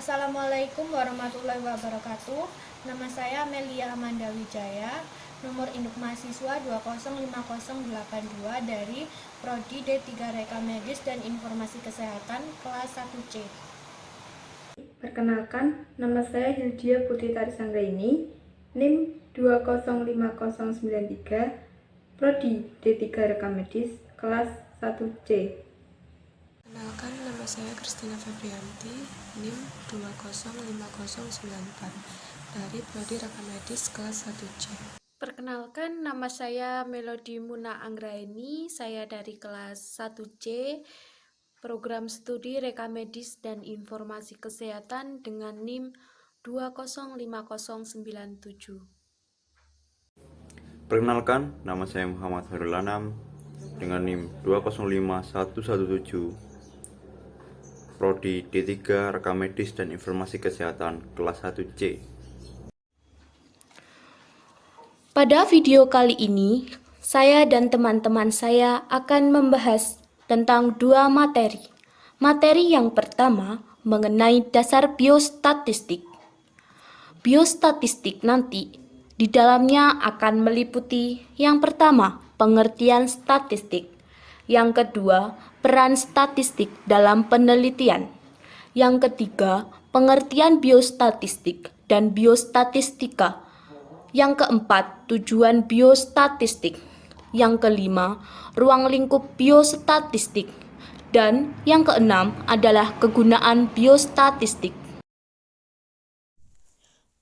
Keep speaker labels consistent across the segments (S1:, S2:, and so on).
S1: Assalamualaikum warahmatullahi wabarakatuh. Nama saya Melia Amanda Wijaya, nomor induk mahasiswa 205082 dari Prodi D3 Reka Medis dan Informasi Kesehatan kelas 1C.
S2: Perkenalkan, nama saya Hildia Putri Tarisanggraini, NIM 205093, Prodi D3 Reka Medis kelas 1C.
S3: Kenalkan, nama saya Kristina Febrianti, NIM 205094 dari Prodi Reka Medis kelas 1C.
S4: Perkenalkan, nama saya Melody Muna Anggraini, saya dari kelas 1C, program studi Reka Medis dan Informasi Kesehatan dengan NIM 205097.
S5: Perkenalkan, nama saya Muhammad Hairul Anam dengan NIM 205117, Prodi D3 Reka Medis dan Informasi Kesehatan kelas 1C.
S4: Pada video kali ini, saya dan teman-teman saya akan membahas tentang dua materi. Materi yang pertama mengenai dasar biostatistik. Biostatistik nanti di dalamnya akan meliputi yang pertama, pengertian statistik. Yang kedua, peran statistik dalam penelitian. Yang ketiga, pengertian biostatistik dan biostatistika. Yang keempat, tujuan biostatistik. Yang kelima, ruang lingkup biostatistik. Dan yang keenam adalah kegunaan biostatistik.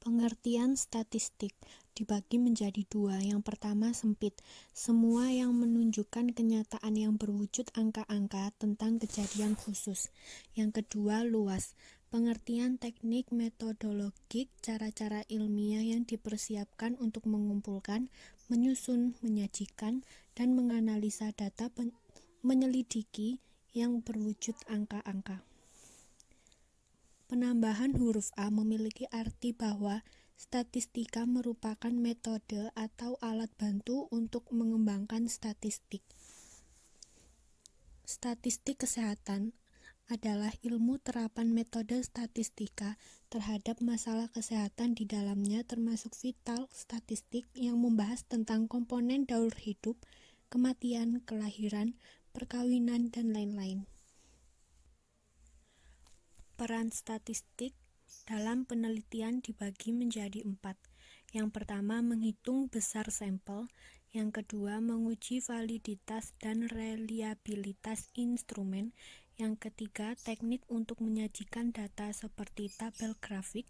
S6: Pengertian statistik dibagi menjadi dua. Yang pertama sempit, semua yang menunjukkan kenyataan yang berwujud angka-angka tentang kejadian khusus. Yang kedua luas, pengertian teknik metodologik, cara-cara ilmiah yang dipersiapkan untuk mengumpulkan, menyusun, menyajikan, dan menganalisa data menyelidiki yang berwujud angka-angka. Penambahan huruf A memiliki arti bahwa statistika merupakan metode atau alat bantu untuk mengembangkan statistik. Statistik kesehatan adalah ilmu terapan metode statistika terhadap masalah kesehatan di dalamnya, termasuk vital statistik yang membahas tentang komponen daur hidup, kematian, kelahiran, perkawinan, dan lain-lain. Peran statistik dalam penelitian dibagi menjadi 4. Yang pertama, menghitung besar sampel. Yang kedua, menguji validitas dan reliabilitas instrumen. Yang ketiga, teknik untuk menyajikan data seperti tabel grafik.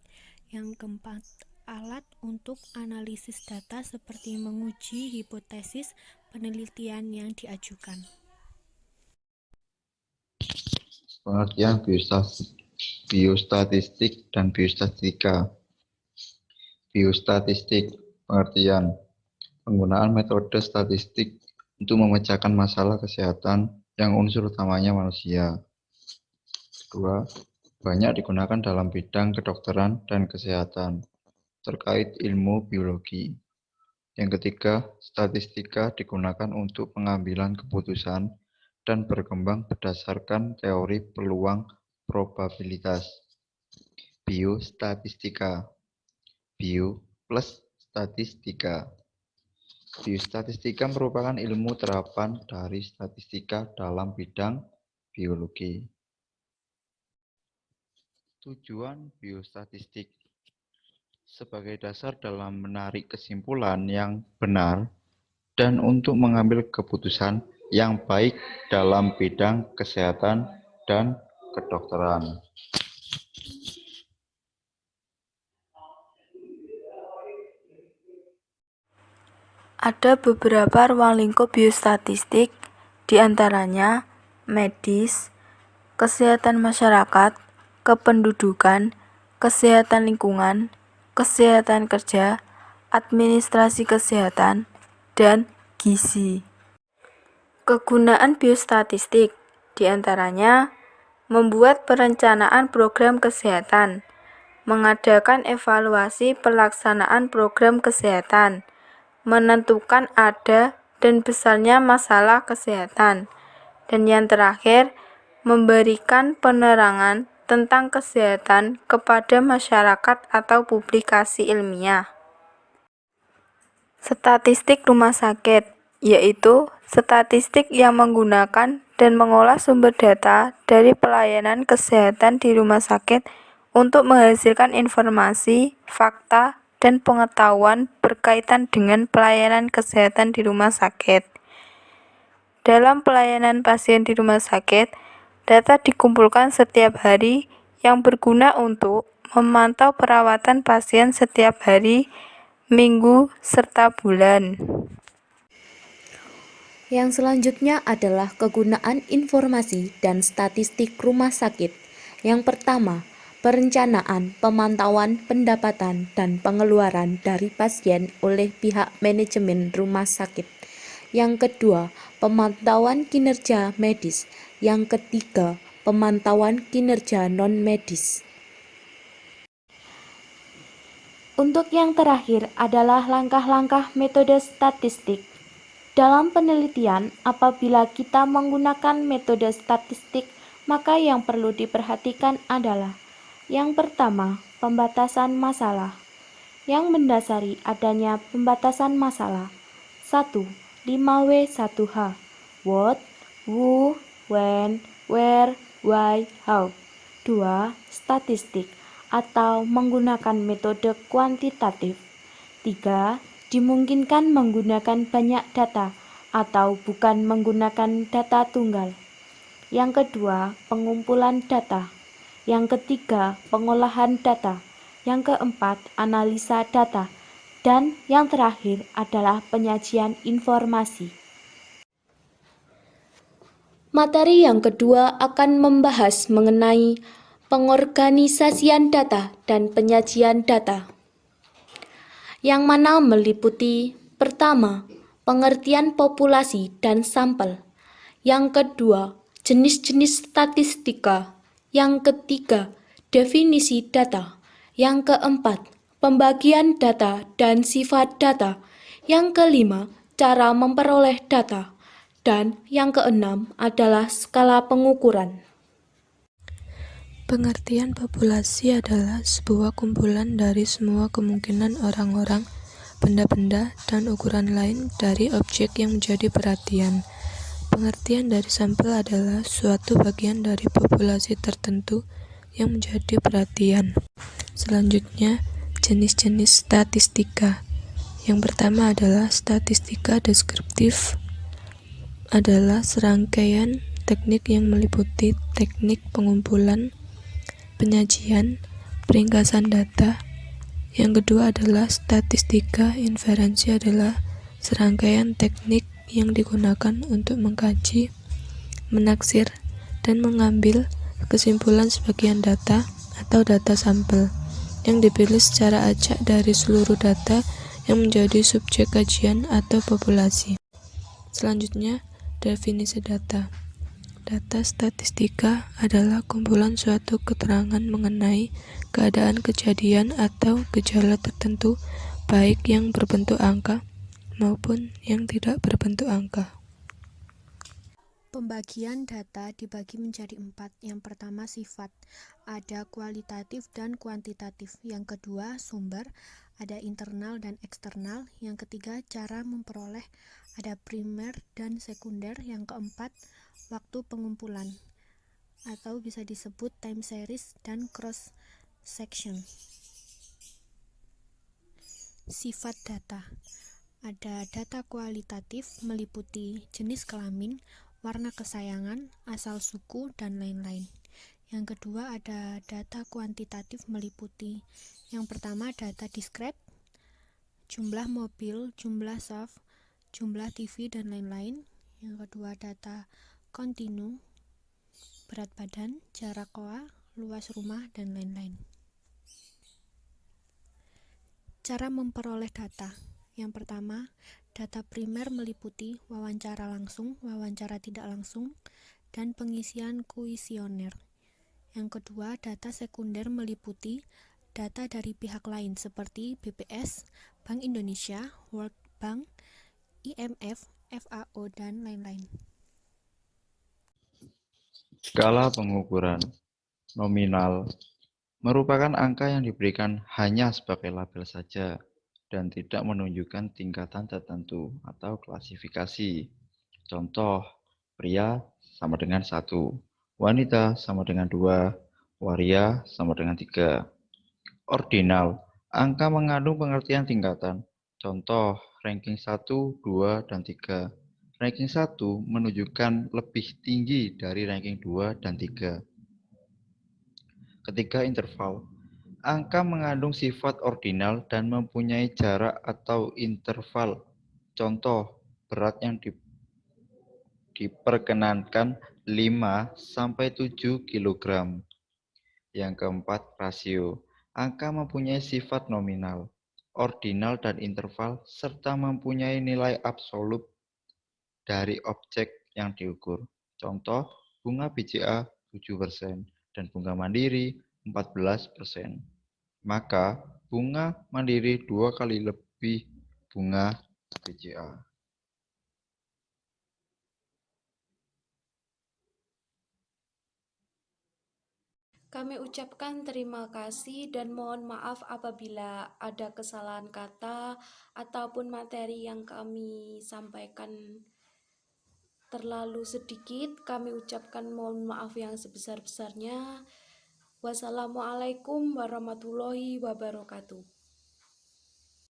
S6: Yang keempat, alat untuk analisis data seperti menguji hipotesis penelitian yang diajukan.
S7: Pengertian biostatistik dan biostatistika. Biostatistik, pengertian penggunaan metode statistik untuk memecahkan masalah kesehatan yang unsur utamanya manusia. Kedua, banyak digunakan dalam bidang kedokteran dan kesehatan terkait ilmu biologi. Yang ketiga, statistika digunakan untuk pengambilan keputusan dan berkembang berdasarkan teori peluang probabilitas. Biostatistika. Bio plus statistika. Biostatistika merupakan ilmu terapan dari statistika dalam bidang biologi. Tujuan biostatistik sebagai dasar dalam menarik kesimpulan yang benar dan untuk mengambil keputusan yang baik dalam bidang kesehatan dan kedokteran.
S2: Ada beberapa ruang lingkup biostatistik, diantaranya medis, kesehatan masyarakat, kependudukan, kesehatan lingkungan, kesehatan kerja, administrasi kesehatan, dan gizi. Kegunaan biostatistik diantaranya membuat perencanaan program kesehatan, mengadakan evaluasi pelaksanaan program kesehatan, menentukan ada dan besarnya masalah kesehatan, dan yang terakhir, memberikan penerangan tentang kesehatan kepada masyarakat atau publikasi ilmiah. Statistik rumah sakit, yaitu statistik yang menggunakan dan mengolah sumber data dari pelayanan kesehatan di rumah sakit untuk menghasilkan informasi, fakta, dan pengetahuan berkaitan dengan pelayanan kesehatan di rumah sakit. Dalam pelayanan pasien di rumah sakit, data dikumpulkan setiap hari yang berguna untuk memantau perawatan pasien setiap hari, minggu, serta bulan.
S4: Yang selanjutnya adalah kegunaan informasi dan statistik rumah sakit. Yang pertama, perencanaan, pemantauan, pendapatan, dan pengeluaran dari pasien oleh pihak manajemen rumah sakit. Yang kedua, pemantauan kinerja medis. Yang ketiga, pemantauan kinerja non-medis. Untuk yang terakhir adalah langkah-langkah metode statistik. Dalam penelitian, apabila kita menggunakan metode statistik, maka yang perlu diperhatikan adalah yang pertama, pembatasan masalah. Yang mendasari adanya pembatasan masalah. 1. 5W1H. What, who, when, where, why, how. 2. Statistik atau menggunakan metode kuantitatif. 3. Dimungkinkan menggunakan banyak data atau bukan menggunakan data tunggal. Yang kedua, pengumpulan data. Yang ketiga, pengolahan data. Yang keempat, analisa data. Dan yang terakhir adalah penyajian informasi. Materi yang kedua akan membahas mengenai pengorganisasian data dan penyajian data, yang mana meliputi pertama, pengertian populasi dan sampel, yang kedua, jenis-jenis statistika, yang ketiga, definisi data, yang keempat, pembagian data dan sifat data, yang kelima, cara memperoleh data, dan yang keenam adalah skala pengukuran.
S3: Pengertian populasi adalah sebuah kumpulan dari semua kemungkinan orang-orang, benda-benda, dan ukuran lain dari objek yang menjadi perhatian. Pengertian dari sampel adalah suatu bagian dari populasi tertentu yang menjadi perhatian. Selanjutnya, jenis-jenis statistika. Yang pertama adalah statistika deskriptif, adalah serangkaian teknik yang meliputi teknik pengumpulan, penyajian, peringkasan data. Yang kedua adalah statistika inferensi, adalah serangkaian teknik yang digunakan untuk mengkaji, menaksir, dan mengambil kesimpulan sebagian data atau data sampel yang dipilih secara acak dari seluruh data yang menjadi subjek kajian atau populasi. Selanjutnya, definisi data. Data statistika adalah kumpulan suatu keterangan mengenai keadaan kejadian atau gejala tertentu, baik yang berbentuk angka maupun yang tidak berbentuk angka.
S6: Pembagian data dibagi menjadi 4. Yang pertama sifat, ada kualitatif dan kuantitatif. Yang kedua sumber, ada internal dan eksternal. Yang ketiga cara memperoleh, ada primer dan sekunder. Yang keempat waktu pengumpulan atau bisa disebut time series dan cross section. Sifat data, ada data kualitatif meliputi jenis kelamin, warna kesayangan, asal suku, dan lain-lain. Yang kedua ada data kuantitatif meliputi yang pertama data discrete, jumlah mobil, jumlah staff, jumlah TV, dan lain-lain. Yang kedua data kontinu, berat badan, jarak koa, luas rumah, dan lain-lain. Cara memperoleh data. Yang pertama, data primer meliputi wawancara langsung, wawancara tidak langsung, dan pengisian kuesioner. Yang kedua, data sekunder meliputi data dari pihak lain seperti BPS, Bank Indonesia, World Bank, IMF, FAO, dan lain-lain.
S7: Skala pengukuran. Nominal merupakan angka yang diberikan hanya sebagai label saja dan tidak menunjukkan tingkatan tertentu atau klasifikasi. Contoh, pria sama dengan 1, wanita sama dengan 2, waria sama dengan 3. Ordinal, angka mengandung pengertian tingkatan. Contoh, ranking 1, 2, dan 3. Ranking 1 menunjukkan lebih tinggi dari ranking 2 dan 3. Ketiga, interval. Angka mengandung sifat ordinal dan mempunyai jarak atau interval. Contoh, berat yang diperkenankan 5 sampai 7 kg. Yang keempat, rasio. Angka mempunyai sifat nominal, ordinal dan interval serta mempunyai nilai absolut dari objek yang diukur. Contoh, bunga BCA 7% dan bunga mandiri 14%. Maka bunga mandiri 2 kali lebih bunga BCA.
S4: Kami ucapkan terima kasih dan mohon maaf apabila ada kesalahan kata ataupun materi yang kami sampaikan terlalu sedikit. Kami ucapkan mohon maaf yang sebesar-besarnya. Wassalamualaikum warahmatullahi wabarakatuh.